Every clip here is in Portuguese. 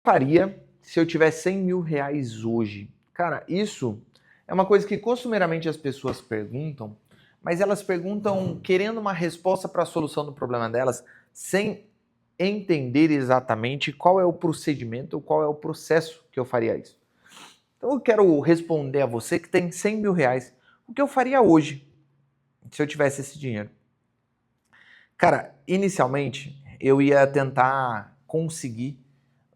Faria se eu tivesse 100 mil reais hoje? Cara, isso é uma coisa que costumeiramente as pessoas perguntam, mas elas perguntam querendo uma resposta para a solução do problema delas, sem entender exatamente qual é o procedimento ou qual é o processo que eu faria isso. Então eu quero responder a você que tem 100 mil reais. O que eu faria hoje se eu tivesse esse dinheiro? Cara, inicialmente eu ia tentar conseguir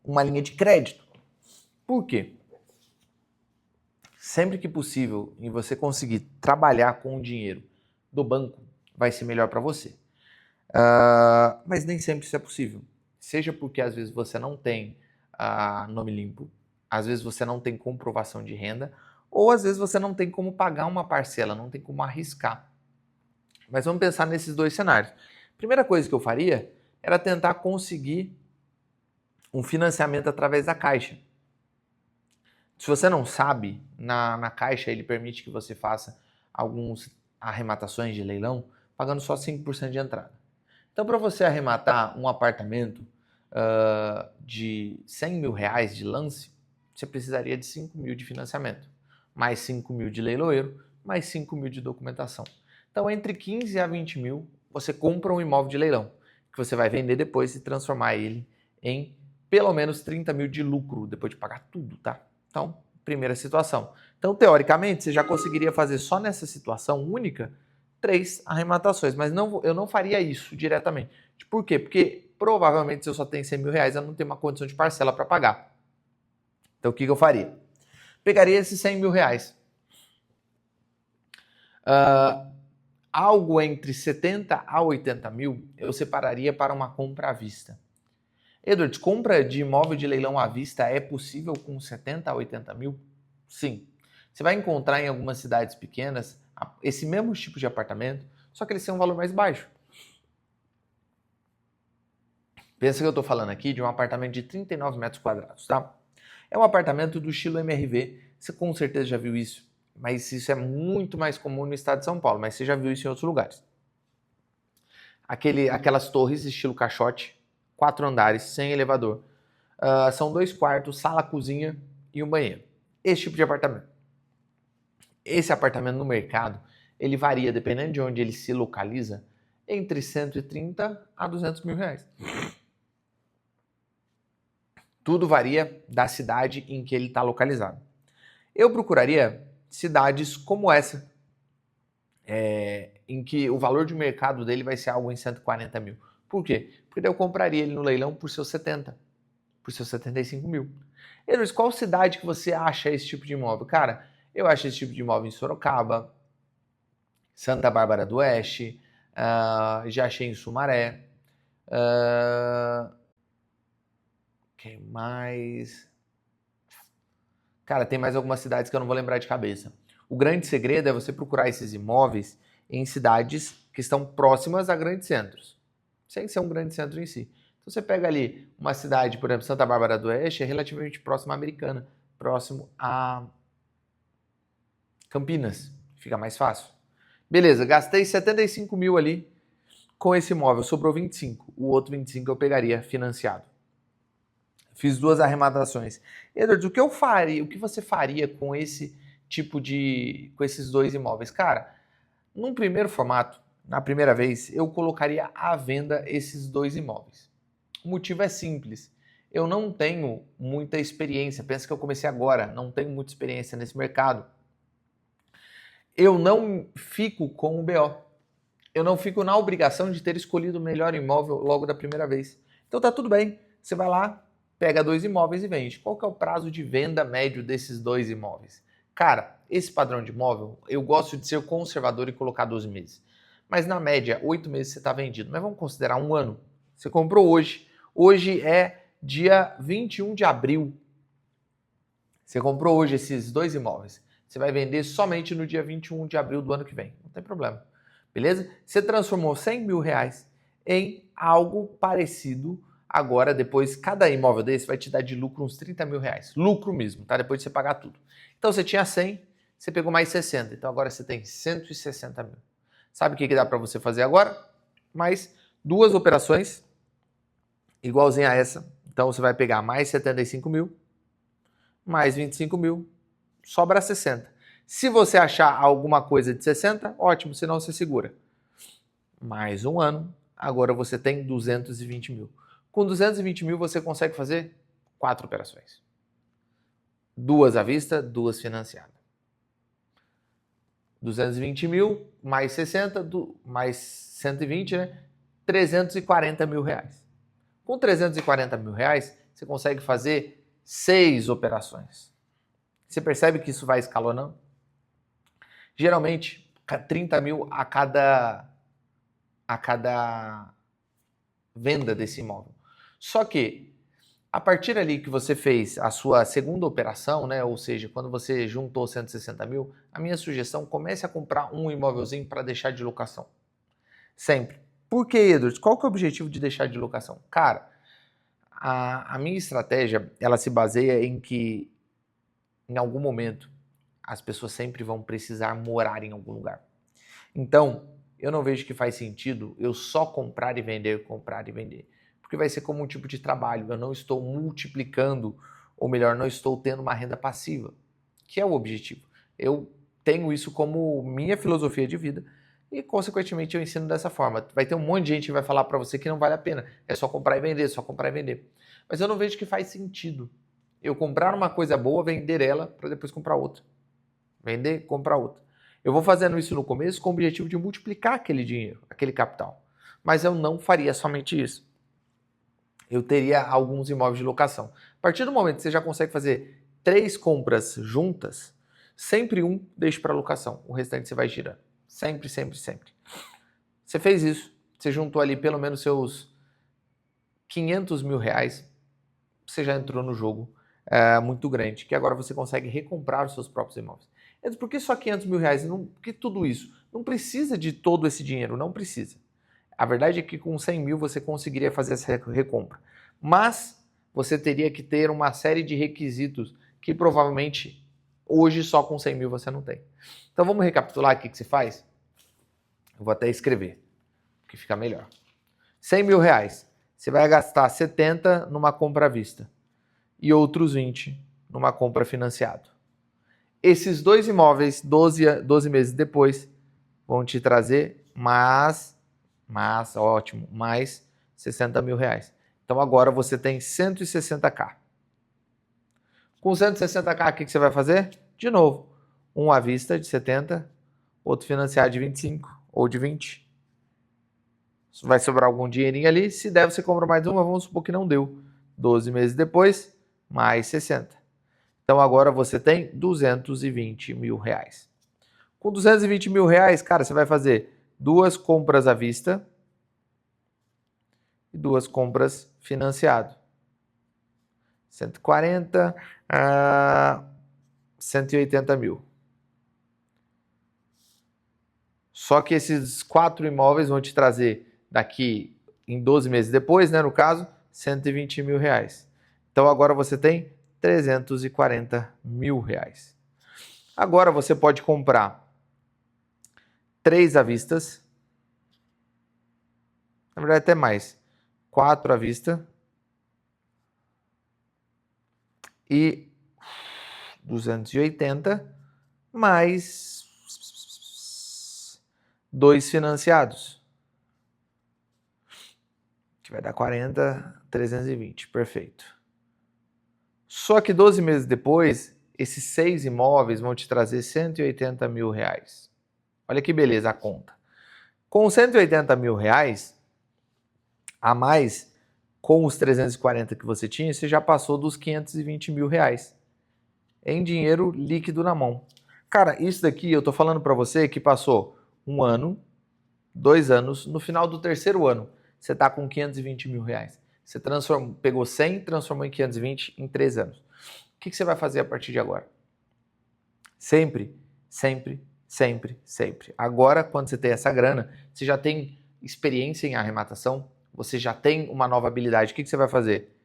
uma linha de crédito. Por quê? Sempre que possível e você conseguir trabalhar com o dinheiro do banco, vai ser melhor para você. Mas nem sempre isso é possível. Seja porque às vezes você não tem nome limpo, às vezes você não tem comprovação de renda, ou às vezes você não tem como pagar uma parcela, não tem como arriscar. Mas vamos pensar nesses dois cenários. Primeira coisa que eu faria era tentar conseguir um financiamento através da Caixa. Se você não sabe, na Caixa ele permite que você faça algumas arrematações de leilão pagando só 5% de entrada. Então, para você arrematar um apartamento de 100 mil reais de lance, você precisaria de 5 mil de financiamento, mais 5 mil de leiloeiro, mais 5 mil de documentação. Então, entre 15 a 20 mil, você compra um imóvel de leilão, que você vai vender depois e transformar ele em pelo menos 30 mil de lucro, depois de pagar tudo, tá? Então, primeira situação. Então, teoricamente, você já conseguiria fazer só nessa situação única 3 arrematações, mas eu não faria isso diretamente. Por quê? Porque provavelmente se eu só tenho 100 mil reais, eu não tenho uma condição de parcela para pagar. Então, o que eu faria? Pegaria esses 100 mil reais. Algo entre 70 a 80 mil, eu separaria para uma compra à vista. Edward, compra de imóvel de leilão à vista é possível com 70 a 80 mil? Sim. Você vai encontrar em algumas cidades pequenas esse mesmo tipo de apartamento, só que eles têm um valor mais baixo. Pensa que eu estou falando aqui de um apartamento de 39 metros quadrados, tá? É um apartamento do estilo MRV, você com certeza já viu isso, mas isso é muito mais comum no estado de São Paulo, mas você já viu isso em outros lugares. Aquelas torres estilo caixote, 4 andares, sem elevador. São 2 quartos, sala, cozinha e um banheiro. Esse tipo de apartamento. Esse apartamento no mercado, ele varia, dependendo de onde ele se localiza, entre 130 a 200 mil reais. Tudo varia da cidade em que ele está localizado. Eu procuraria cidades como essa, em que o valor de mercado dele vai ser algo em 140 mil. Por quê? Porque eu compraria ele no leilão por seus 70, por seus 75 mil. Eles, qual cidade que você acha esse tipo de imóvel? Cara, eu acho esse tipo de imóvel em Sorocaba, Santa Bárbara do Oeste, já achei em Sumaré. Quem mais? Cara, tem mais algumas cidades que eu não vou lembrar de cabeça. O grande segredo é você procurar esses imóveis em cidades que estão próximas a grandes centros, sem ser um grande centro em si. Então você pega ali uma cidade, por exemplo, Santa Bárbara do Oeste, é relativamente próximo à Americana, próximo a Campinas, fica mais fácil. Beleza, gastei 75 mil ali com esse imóvel, sobrou 25. O outro 25 eu pegaria financiado. Fiz 2 arrematações. Edward, o que eu faria, o que você faria com esse tipo com esses 2 imóveis? Cara, num primeiro formato, na primeira vez, eu colocaria à venda esses 2 imóveis. O motivo é simples. Eu não tenho muita experiência. Pensa que eu comecei agora, não tenho muita experiência nesse mercado. Eu não fico com o BO. Eu não fico na obrigação de ter escolhido o melhor imóvel logo da primeira vez. Então tá tudo bem. Você vai lá, pega 2 imóveis e vende. Qual que é o prazo de venda médio desses 2 imóveis? Cara, esse padrão de imóvel, eu gosto de ser conservador e colocar 12 meses. Mas na média, 8 meses você está vendido. Mas vamos considerar um ano. Você comprou hoje. Hoje é dia 21 de abril. Você comprou hoje esses 2 imóveis. Você vai vender somente no dia 21 de abril do ano que vem. Não tem problema. Beleza? Você transformou 100 mil reais em algo parecido. Agora, depois, cada imóvel desse vai te dar de lucro uns 30 mil reais. Lucro mesmo, tá? Depois de você pagar tudo. Então, você tinha 100, você pegou mais 60. Então, agora você tem 160 mil. Sabe o que dá para você fazer agora? Mais 2 operações, igualzinha a essa, Então você vai pegar mais 75 mil, mais 25 mil, sobra 60. Se você achar alguma coisa de 60, ótimo, senão você segura. Mais um ano, agora você tem 220 mil. Com 220 mil você consegue fazer 4 operações. 2 à vista, 2 financiadas. 220 mil, mais 60, mais 120, né? 340 mil reais. Com 340 mil reais, você consegue fazer 6 operações. Você percebe que isso vai escalonando? Geralmente, 30 mil a cada venda desse imóvel. Só que, a partir ali que você fez a sua segunda operação, né, ou seja, quando você juntou 160 mil, a minha sugestão, comece a comprar um imóvelzinho para deixar de locação. Sempre. Por que, Edwards? Qual que é o objetivo de deixar de locação? Cara, a minha estratégia, ela se baseia em que, em algum momento, as pessoas sempre vão precisar morar em algum lugar. Então, eu não vejo que faz sentido eu só comprar e vender, porque vai ser como um tipo de trabalho. Eu não estou multiplicando, ou melhor, não estou tendo uma renda passiva, que é o objetivo. Eu tenho isso como minha filosofia de vida e, consequentemente, eu ensino dessa forma. Vai ter um monte de gente que vai falar para você que não vale a pena, é só comprar e vender, só comprar e vender. Mas eu não vejo que faz sentido eu comprar uma coisa boa, vender ela, para depois comprar outra. Vender, comprar outra. Eu vou fazendo isso no começo com o objetivo de multiplicar aquele dinheiro, aquele capital. Mas eu não faria somente isso. Eu teria alguns imóveis de locação. A partir do momento que você já consegue fazer 3 compras juntas, sempre um deixe para locação, o restante você vai girando. Sempre, sempre, sempre. Você fez isso, você juntou ali pelo menos seus 500 mil reais, você já entrou no jogo muito grande, que agora você consegue recomprar os seus próprios imóveis. Por que só 500 mil reais? Por que tudo isso? Não precisa de todo esse dinheiro, não precisa. A verdade é que com 100 mil você conseguiria fazer essa recompra. Mas você teria que ter uma série de requisitos que provavelmente hoje só com 100 mil você não tem. Então vamos recapitular aqui o que você faz? Eu vou até escrever, que fica melhor. 100 mil reais. Você vai gastar 70 numa compra à vista e outros 20 numa compra financiada. Esses 2 imóveis, 12 meses depois, vão te trazer ótimo, mais 60 mil reais. Então agora você tem 160k. Com 160k, o que você vai fazer? De novo, um à vista de 70, outro financiado de 25 ou de 20. Vai sobrar algum dinheirinho ali. Se der, você compra mais uma, vamos supor que não deu. 12 meses depois, mais 60. Então agora você tem 220 mil reais. Com 220 mil reais, cara, você vai fazer 2 compras à vista e 2 compras financiado. 140 a 180 mil. Só que esses 4 imóveis vão te trazer daqui em 12 meses depois, né, no caso, 120 mil reais. Então agora você tem 340 mil reais. Agora você pode comprar 3 à vistas, na verdade até mais, 4 à vista e 280 mais 2 financiados, que vai dar 40, 320, perfeito. Só que 12 meses depois, esses 6 imóveis vão te trazer 180 mil reais. Olha que beleza a conta. Com 180 mil reais, a mais, com os 340 que você tinha, você já passou dos 520 mil reais em dinheiro líquido na mão. Cara, isso daqui eu tô falando para você que passou 1 ano, 2 anos, no final do 3º ano, você tá com 520 mil reais. Você pegou 100, transformou em 520 em 3 anos. O que você vai fazer a partir de agora? Sempre, sempre, sempre, sempre. Agora, quando você tem essa grana, você já tem experiência em arrematação, você já tem uma nova habilidade. O que você vai fazer?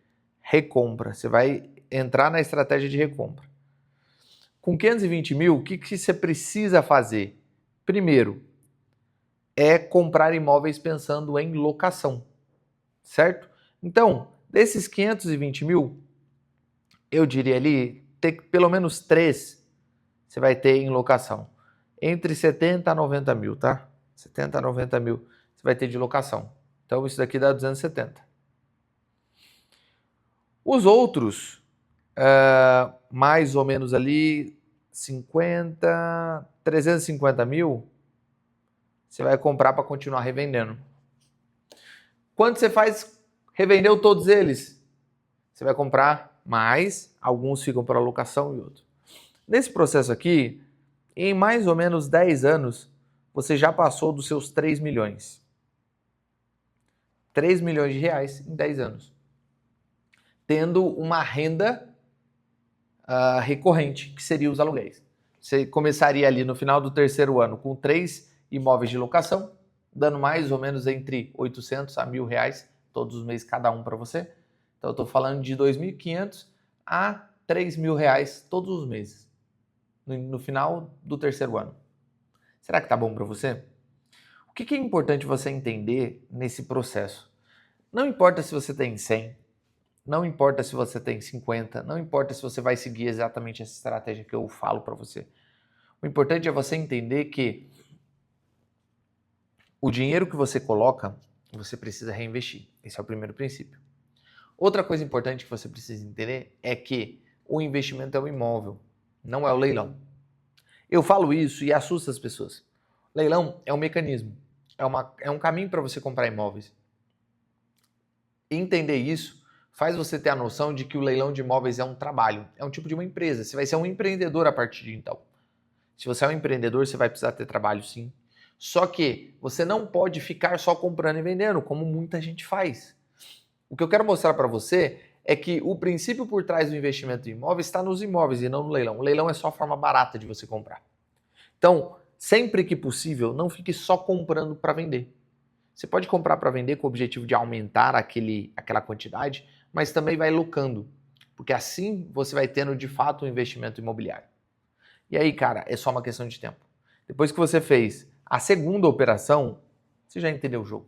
Recompra. Você vai entrar na estratégia de recompra. Com 520 mil, o que você precisa fazer? Primeiro, é comprar imóveis pensando em locação, certo? Então, Desses 520 mil, eu diria ali, ter pelo menos 3 você vai ter em locação. Entre 70 a 90 mil, tá? 70 a 90 mil você vai ter de locação. Então isso daqui dá 270. Os outros, mais ou menos ali, 350 mil, você vai comprar para continuar revendendo. Quando você faz, revendeu todos eles, você vai comprar mais, alguns ficam para locação e outros. Nesse processo aqui, em mais ou menos 10 anos, você já passou dos seus 3 milhões. 3 milhões de reais em 10 anos. Tendo uma renda recorrente, que seria os aluguéis. Você começaria ali no final do terceiro ano com 3 imóveis de locação, dando mais ou menos entre 800 a R$1.000 todos os meses cada um para você. Então eu estou falando de 2.500 a R$3.000 todos os meses, no final do terceiro ano. Será que tá bom para você? O que é importante você entender nesse processo? Não importa se você tem 100, não importa se você tem 50, não importa se você vai seguir exatamente essa estratégia que eu falo para você. O importante é você entender que o dinheiro que você coloca, você precisa reinvestir. Esse é o primeiro princípio. Outra coisa importante que você precisa entender é que o investimento é o imóvel, não é o leilão. Eu falo isso e assusta as pessoas. Leilão é um mecanismo, é um caminho para você comprar imóveis. Entender isso faz você ter a noção de que o leilão de imóveis é um trabalho, é um tipo de uma empresa. Você vai ser um empreendedor a partir de então. Se você é um empreendedor, você vai precisar ter trabalho sim. Só que você não pode ficar só comprando e vendendo, como muita gente faz. O que eu quero mostrar para você é que o princípio por trás do investimento em imóveis está nos imóveis e não no leilão. O leilão é só a forma barata de você comprar. Então, sempre que possível, não fique só comprando para vender. Você pode comprar para vender com o objetivo de aumentar aquela quantidade, mas também vai locando, porque assim você vai tendo de fato um investimento imobiliário. E aí, cara, é só uma questão de tempo. Depois que você fez a segunda operação, você já entendeu o jogo.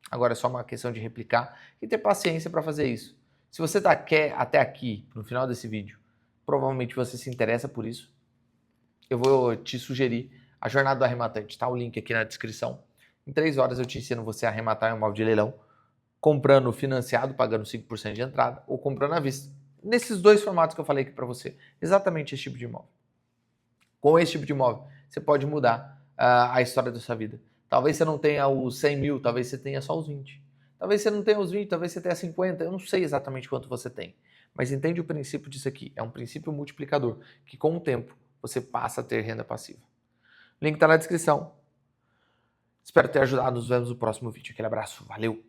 Agora é só uma questão de replicar e ter paciência para fazer isso. Se você quer até aqui, no final desse vídeo, provavelmente você se interessa por isso. Eu vou te sugerir a Jornada do Arrematante, tá? O link aqui na descrição. Em 3 horas eu te ensino você a arrematar um imóvel de leilão, comprando financiado, pagando 5% de entrada, ou comprando à vista. Nesses 2 formatos que eu falei aqui para você. Exatamente esse tipo de imóvel. Com esse tipo de imóvel, você pode mudar a história da sua vida. Talvez você não tenha os 100 mil, talvez você tenha só os 20. Talvez você não tenha os 20, talvez você tenha 50. Eu não sei exatamente quanto você tem. Mas entende o princípio disso aqui. É um princípio multiplicador, que com o tempo você passa a ter renda passiva. O link está na descrição. Espero ter ajudado. Nos vemos no próximo vídeo. Aquele abraço. Valeu!